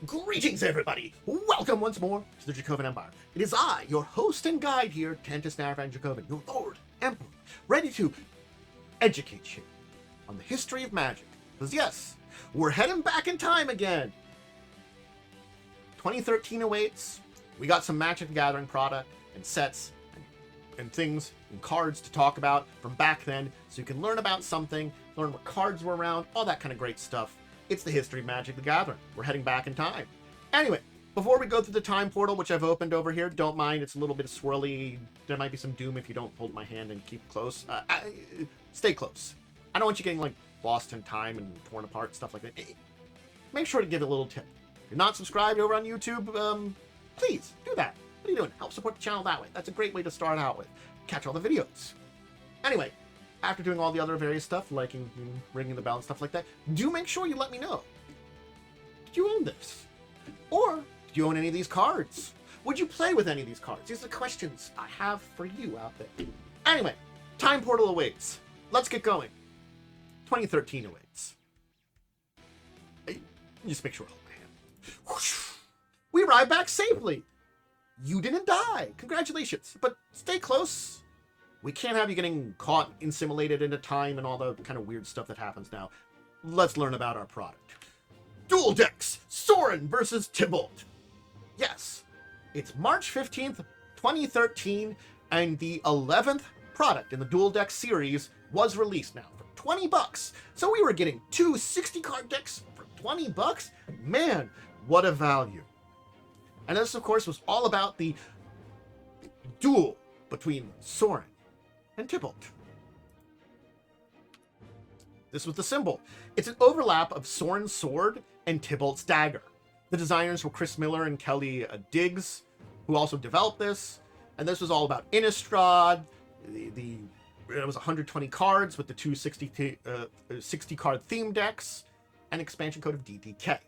Greetings, everybody! Welcome once more to the Dracovin Empire. It is I, your host and guide here, Tantus Narvan Dracovin, your Lord Emperor, ready to educate you on the history of magic. Because yes, we're heading back in time again. 2013 awaits. We got some Magic the Gathering product and sets and things and cards to talk about from back then, so you can learn about something, learn what cards were around, all that kind of great stuff. It's the history of Magic the Gathering. We're heading back in time. Anyway, before we go through the time portal, which I've opened over here, don't mind, it's a little bit swirly. There might be some doom if you don't hold my hand and keep close. Stay close. I don't want you getting like lost in time and torn apart, stuff like that. Make sure to give it a little tip. If you're not subscribed over on YouTube, please do that. What are you doing? Help support the channel that way. That's a great way to start out with. Catch all the videos. Anyway, after doing all the other various stuff, like ringing the bell and stuff like that, do make sure you let me know. Did you own this? Or did you own any of these cards? Would you play with any of these cards? These are the questions I have for you out there. Anyway, time portal awaits. Let's get going. 2013 awaits. Just make sure I hold my hand. Whoosh. We arrived back safely. You didn't die. Congratulations. But stay close. We can't have you getting caught, assimilated into time, and all the kind of weird stuff that happens now. Let's learn about our product. Duel Decks, Sorin Vs Tibalt. Yes, it's March 15th, 2013, and the 11th product in the Duel Deck series was released now for 20 bucks. So we were getting two 60-card decks for 20 bucks? Man, what a value. And this, of course, was all about the duel between Sorin and Tibalt. This was the symbol. It's an overlap of Sorin's sword and Tibalt's dagger. The designers were Chris Miller and Kelly Diggs, who also developed this. And this was all about Innistrad. It was 120 cards with the two 60-card theme decks and expansion code of DDK.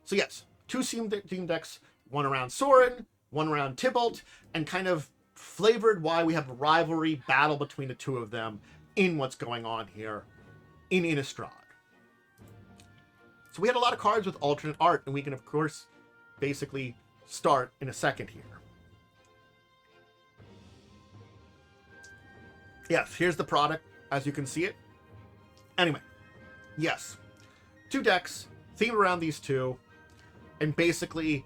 So yes, two theme decks, one around Sorin, one around Tibalt, and kind of flavored why we have a rivalry battle between the two of them in what's going on here in Innistrad. So we had a lot of cards with alternate art, and we can, of course, basically start in a second here. Yes, here's the product, as you can see it. Anyway, yes, two decks themed around these two, and basically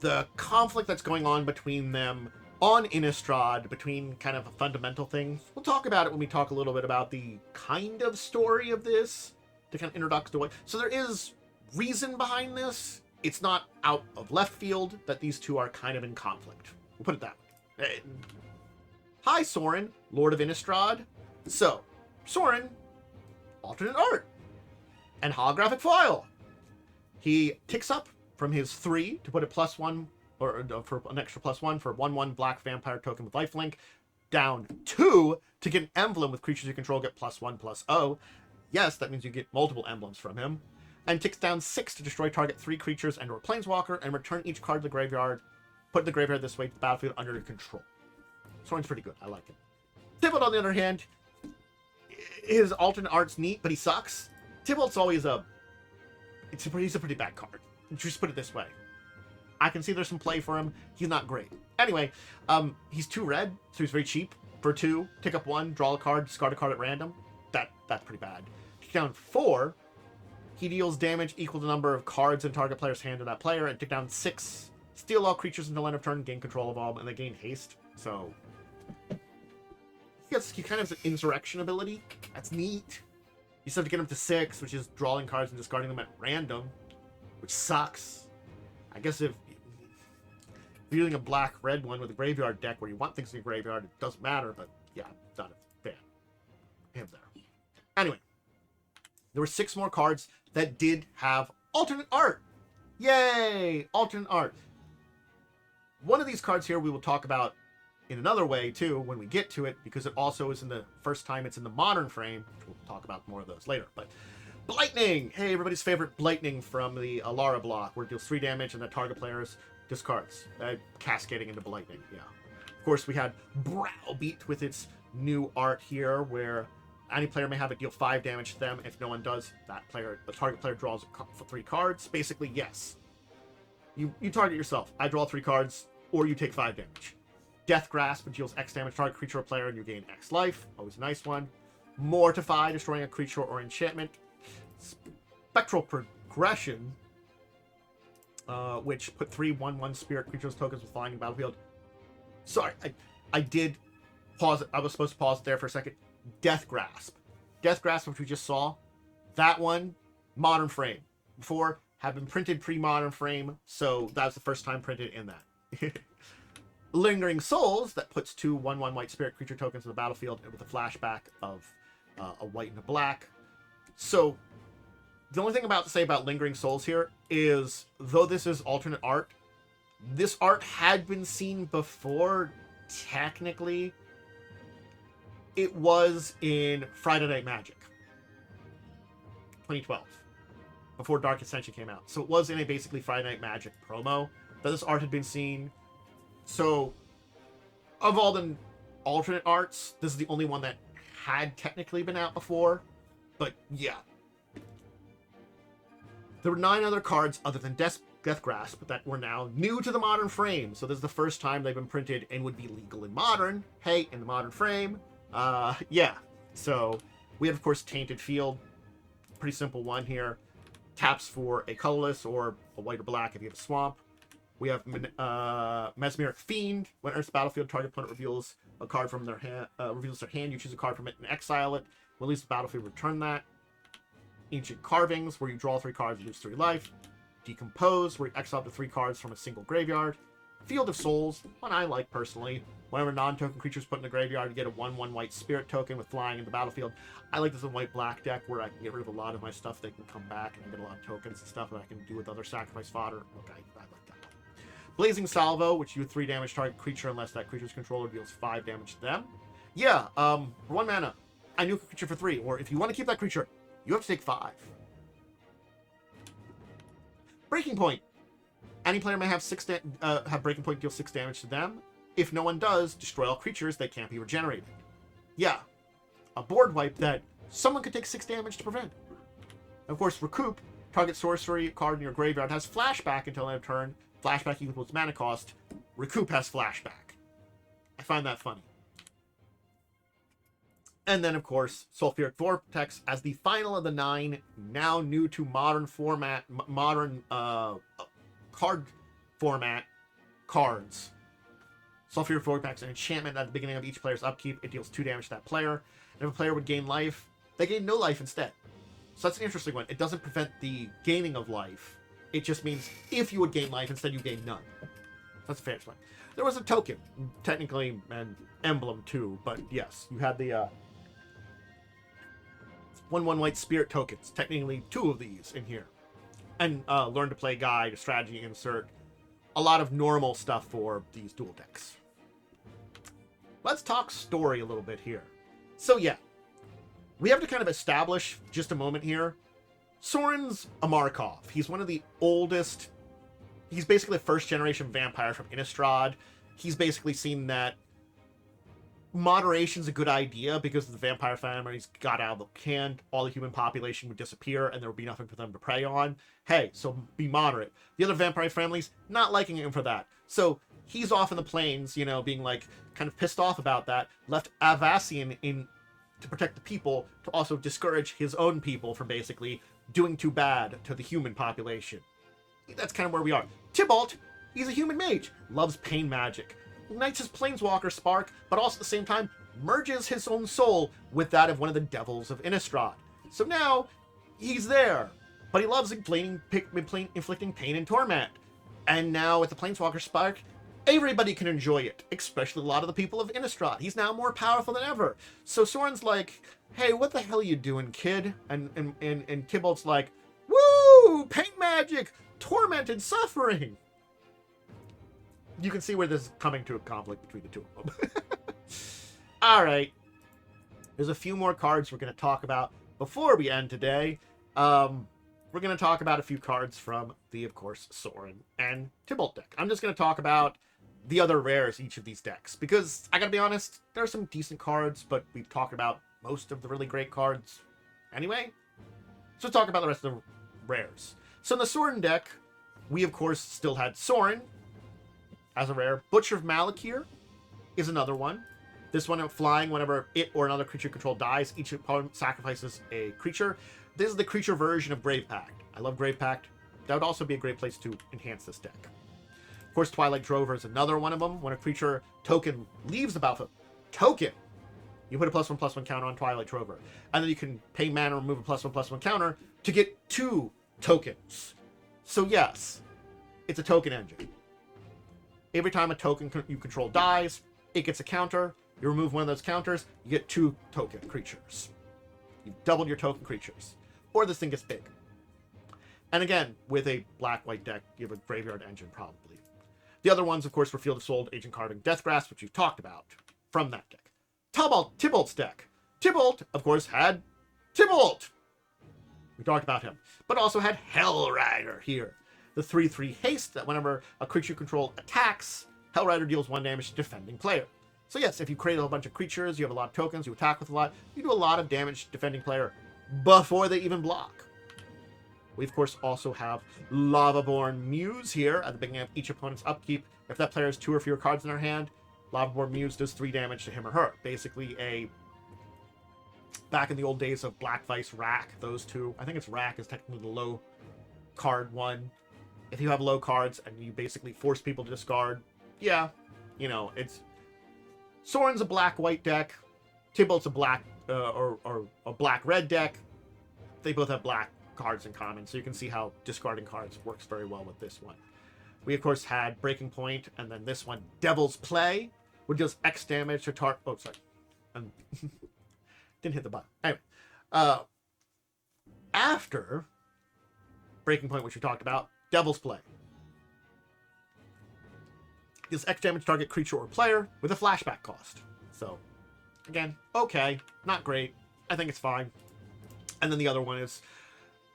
the conflict that's going on between them on Innistrad, between kind of fundamental things. We'll talk about it when we talk a little bit about the kind of story of this, to kind of introduce the way. So there is reason behind this. It's not out of left field that these two are kind of in conflict. We'll put it that way. Hi, Sorin, Lord of Innistrad. So, Sorin, alternate art, and holographic foil. He ticks up from his 3 to put a +1, or for an extra +1 for 1/1 black vampire token with lifelink, down 2 to get an emblem with creatures you control get +1/+0. Yes, that means you get multiple emblems from him. And ticks down 6 to destroy target 3 creatures and or planeswalker, and return each card to the graveyard. Put the graveyard this way to the battlefield under your control. Sorin's pretty good. I like him. Tibalt, on the other hand, his alternate art's neat, but he sucks. Tibalt's always he's a pretty bad card. Just put it this way. I can see there's some play for him. He's not great. Anyway, he's 2 red, so he's very cheap. For 2, tick up 1, draw a card, discard a card at random. That's pretty bad. Tick down 4, he deals damage equal to the number of cards in target player's hand to that player. And tick down 6, steal all creatures until end of turn, gain control of all, and they gain haste. So he kind of has an insurrection ability. That's neat. You still have to get him to 6, which is drawing cards and discarding them at random, which sucks. I guess if you're using a black-red one with a graveyard deck where you want things in your graveyard, it doesn't matter, but yeah, not a fan. Him there. Anyway, there were 6 more cards that did have alternate art. Yay! Alternate art. One of these cards here we will talk about in another way, too, when we get to it, because it also is in the first time it's in the modern frame. We'll talk about more of those later, but Blightning! Hey, everybody's favorite Blightning from the Alara block, where it deals 3 damage and the target player's discards, cascading into Blightning, yeah. Of course, we had Browbeat with its new art here, where any player may have it deal 5 damage to them. If no one does, the target player draws 3 cards. Basically, yes. You target yourself. I draw 3 cards, or you take 5 damage. Death Grasp, which deals X damage to target creature or player, and you gain X life. Always a nice one. Mortify, destroying a creature or enchantment. Spectral Progression, which put 3 1/1 spirit creatures tokens with flying in the battlefield. Sorry, I did pause it. I was supposed to pause it there for a second. Death Grasp. Death Grasp, which we just saw. That one, Modern Frame. Before, had been printed pre-Modern Frame, so that was the first time printed in that. Lingering Souls, that puts 2 1/1 white spirit creature tokens in the battlefield with a flashback of a white and a black. So, the only thing to say about Lingering Souls here is, though this is alternate art, this art had been seen before, technically. It was in Friday Night Magic 2012, before Dark Ascension came out. So it was in a basically Friday Night Magic promo that this art had been seen. So, of all the alternate arts, this is the only one that had technically been out before. But yeah. There were 9 other cards other than Death Grasp that were now new to the Modern Frame. So this is the first time they've been printed and would be legal in Modern. Hey, in the Modern Frame. Yeah. So we have, of course, Tainted Field. Pretty simple one here. Taps for a colorless or a white or black if you have a swamp. We have Mesmeric Fiend. When it enters the battlefield, target opponent reveals a card from their hand. Reveals their hand. You choose a card from it and exile it. Release the battlefield. Return that. Ancient Carvings, where you draw 3 cards and lose 3 life. Decompose, where you exile up to 3 cards from a single graveyard. Field of Souls, one I like personally. Whenever non-token creatures put in the graveyard, you get a 1/1 white spirit token with flying in the battlefield. I like this in white-black deck where I can get rid of a lot of my stuff. They can come back and I get a lot of tokens and stuff that I can do with other sacrifice fodder. Okay, I like that one. Blazing Salvo, which you do 3 damage target creature unless that creature's controller deals 5 damage to them. Yeah, for 1 mana, I nuke a creature for 3, or if you want to keep that creature, you have to take 5. Breaking Point. Any player may have Breaking Point deal 6 damage to them. If no one does, destroy all creatures that can't be regenerated. Yeah. A board wipe that someone could take 6 damage to prevent. Of course, Recoup. Target sorcery card in your graveyard has flashback until end of turn. Flashback equals mana cost. Recoup has flashback. I find that funny. And then, of course, Sulfuric Vortex as the final of the 9, now new to modern format, modern card format cards. Sulfuric Vortex, an enchantment at the beginning of each player's upkeep. It deals 2 damage to that player. And if a player would gain life, they gain no life instead. So that's an interesting one. It doesn't prevent the gaining of life. It just means if you would gain life, instead you gain none. That's a fair one. There was a token, technically an emblem too, but yes, you had the 1/1 white spirit tokens. Technically 2 of these in here. And learn to play guide, a strategy insert. A lot of normal stuff for these dual decks. Let's talk story a little bit here. So yeah, we have to kind of establish just a moment here. Sorin's a Markov. He's one of the oldest. He's basically a first generation vampire from Innistrad. He's basically seen that moderation's a good idea because the vampire families got out of the can, all the human population would disappear and there would be nothing for them to prey on. Hey, so be moderate. The other vampire families not liking him for that. So he's off in the plains, you know, being like kind of pissed off about that. Left Avassian in to protect the people, to also discourage his own people from basically doing too bad to the human population. That's kind of where we are. Tibalt, he's a human mage, loves pain magic. Ignites his planeswalker spark, but also at the same time merges his own soul with that of one of the devils of Innistrad. So now he's there, but he loves inflicting pain and torment. And now with the planeswalker spark, everybody can enjoy it, especially a lot of the people of Innistrad. He's now more powerful than ever. So Sorin's like, "Hey, what the hell are you doing, kid?" And Tibalt's like, "Woo! Pain magic, torment and suffering." You can see where this is coming to a conflict between the two of them. All right. There's a few more cards we're going to talk about before we end today. We're going to talk about a few cards from the, of course, Sorin and Tibalt deck. I'm just going to talk about the other rares each of these decks, because I got to be honest, there are some decent cards, but we've talked about most of the really great cards anyway. So let's talk about the rest of the rares. So in the Sorin deck, We, of course, still had Sorin as a rare. Butcher of Malakir is another one. This one, flying whenever it or another creature control dies, each opponent sacrifices a creature. This is the creature version of Grave Pact. I love Grave Pact. That would also be a great place to enhance this deck. Of course, Twilight Drover is another one of them. When a creature token leaves the battlefield, token, you put a +1/+1 counter on Twilight Drover. And then you can pay mana, remove a +1/+1 counter to get 2 tokens. So yes, it's a token engine. Every time a token you control dies, it gets a counter. You remove one of those counters, you get 2 token creatures. You've doubled your token creatures. Or this thing gets big. And again, with a black-white deck, you have a graveyard engine, probably. The other ones, of course, were Field of Soul, Agent Card, and Deathgrasp, which we've talked about from that deck. Tibalt's deck. Tibalt, of course, had Tibalt. We talked about him. But also had Hellrider here. The 3/3 haste that whenever a creature you control attacks, Hellrider deals 1 damage to defending player. So yes, if you create a whole bunch of creatures, you have a lot of tokens, you attack with a lot, you do a lot of damage to defending player before they even block. We, of course, also have Lavaborn Muse here at the beginning of each opponent's upkeep. If that player has 2 or fewer cards in their hand, Lavaborn Muse does 3 damage to him or her. Basically back in the old days of Black Vice, Rack, those two. I think it's Rack is technically the low card one. If you have low cards and you basically force people to discard, yeah, it's... Sorin's a black-white deck. Tibalt's a black or a black-red deck. They both have black cards in common, so you can see how discarding cards works very well with this one. We, of course, had Breaking Point, and then this one, Devil's Play, which does X damage to target... Oh, sorry. Didn't hit the button. Anyway. After Breaking Point, which we talked about, Devil's Play. Deals X damage to target creature or player with a flashback cost. So, again, okay. Not great. I think it's fine. And then the other one is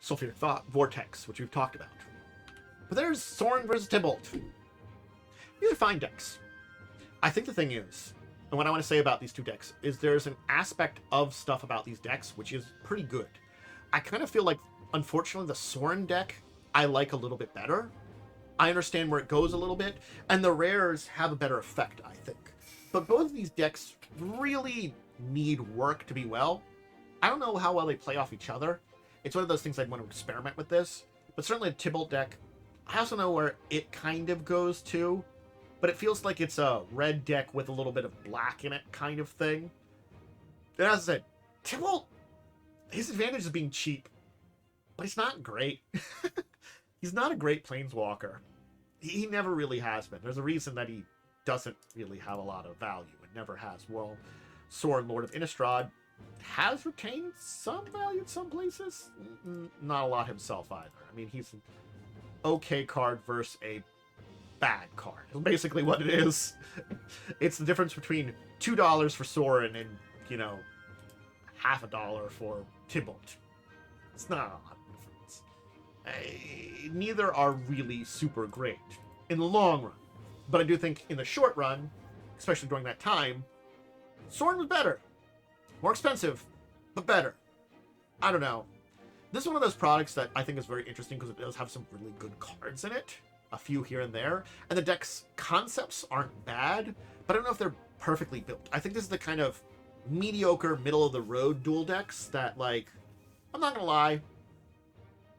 Sulfuric Vortex, which we've talked about. But there's Sorin Vs Tibalt. These are fine decks. I think the thing is, and what I want to say about these 2 decks, is there's an aspect of stuff about these decks which is pretty good. I kind of feel like, unfortunately, the Sorin deck I like a little bit better. I understand where it goes a little bit, and the rares have a better effect, I think. But both of these decks really need work to be well. I don't know how well they play off each other. It's one of those things I'd want to experiment with this. But certainly a Tibalt deck, I also know where it kind of goes to, but it feels like it's a red deck with a little bit of black in it kind of thing. And as I said, Tibalt, his advantage is being cheap, but he's not great. He's not a great planeswalker. He never really has been. There's a reason that he doesn't really have a lot of value. It never has. Well, Sorin, Lord of Innistrad, has retained some value in some places. Not a lot himself either. I mean, he's an okay card versus a bad card. That's basically what it is. It's the difference between $2 for Sorin and, half $1 for Tibalt. It's not a lot of difference. Neither are really super great in the long run. But I do think in the short run, especially during that time, Sorin was better. More expensive, but better. I don't know. This is one of those products that I think is very interesting because it does have some really good cards in it. A few here and there. And the deck's concepts aren't bad, but I don't know if they're perfectly built. I think this is the kind of mediocre, middle-of-the-road duel decks that, I'm not going to lie,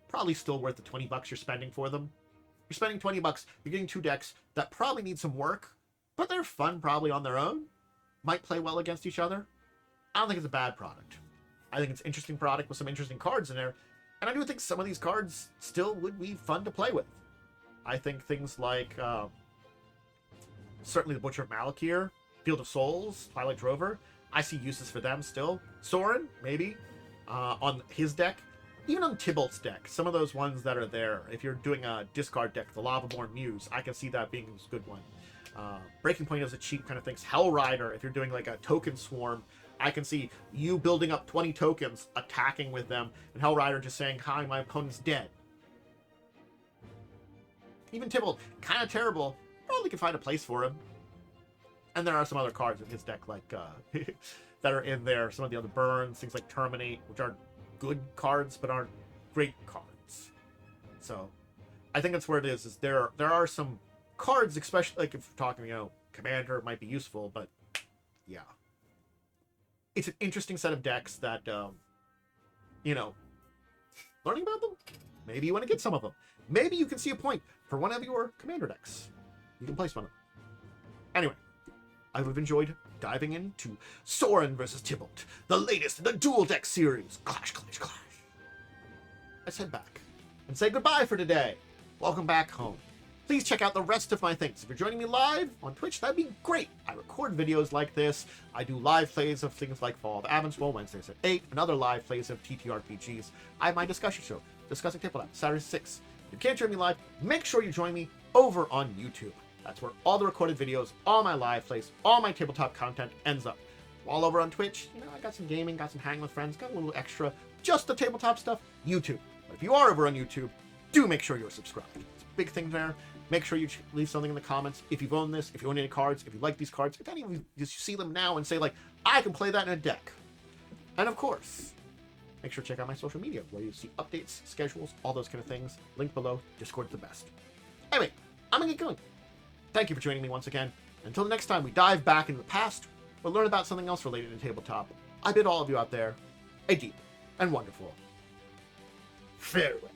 probably still worth the $20 you're spending for them. You're spending $20, you're getting 2 decks that probably need some work, but they're fun probably on their own. Might play well against each other. I don't think it's a bad product. I think it's an interesting product with some interesting cards in there, and I do think some of these cards still would be fun to play with. I think things like, certainly the Butcher of Malakir, Field of Souls, Twilight Drover, I see uses for them still. Sorin, maybe, on his deck. Even on Tibalt's deck, some of those ones that are there, if you're doing a discard deck, the Lavaborn Muse, I can see that being a good one. Breaking Point is a cheap kind of thing. Hellrider, if you're doing a token swarm, I can see you building up 20 tokens, attacking with them, and Hellrider just saying, hi, my opponent's dead. Even Tibalt, kind of terrible. Probably could find a place for him. And there are some other cards in his deck, that are in there. Some of the other burns, things like Terminate, which are good cards, but aren't great cards. So, I think that's where it is there are some cards, especially like if you're talking, Commander might be useful, but yeah. It's an interesting set of decks that, learning about them, maybe you want to get some of them. Maybe you can see a point for one of your Commander decks. You can place one of them. Anyway, I've enjoyed diving into Sorin Vs Tibalt, the latest in the Duel Deck series. Clash, clash, clash. Let's head back and say goodbye for today. Welcome back home. Please check out the rest of my things. If you're joining me live on Twitch, that'd be great. I record videos like this. I do live plays of things like Fall of Avenswell, Wednesdays at 8, and other live plays of TTRPGs. I have my discussion show, Discussing Tabletop, Saturday 6. If you can't join me live, make sure you join me over on YouTube. That's where all the recorded videos, all my live plays, all my tabletop content ends up. While over on Twitch, I got some gaming, got some hanging with friends, got a little extra, just the tabletop stuff, YouTube. But if you are over on YouTube, do make sure you're subscribed. It's a big thing there. Make sure you leave something in the comments if you've owned this, if you own any cards, if you like these cards, if any of you just see them now and say, like, I can play that in a deck. And of course, make sure to check out my social media where you see updates, schedules, all those kind of things. Link below. Discord's the best. Anyway, I'm going to get going. Thank you for joining me once again. Until the next time we dive back into the past or learn about something else related to tabletop, I bid all of you out there a deep and wonderful farewell.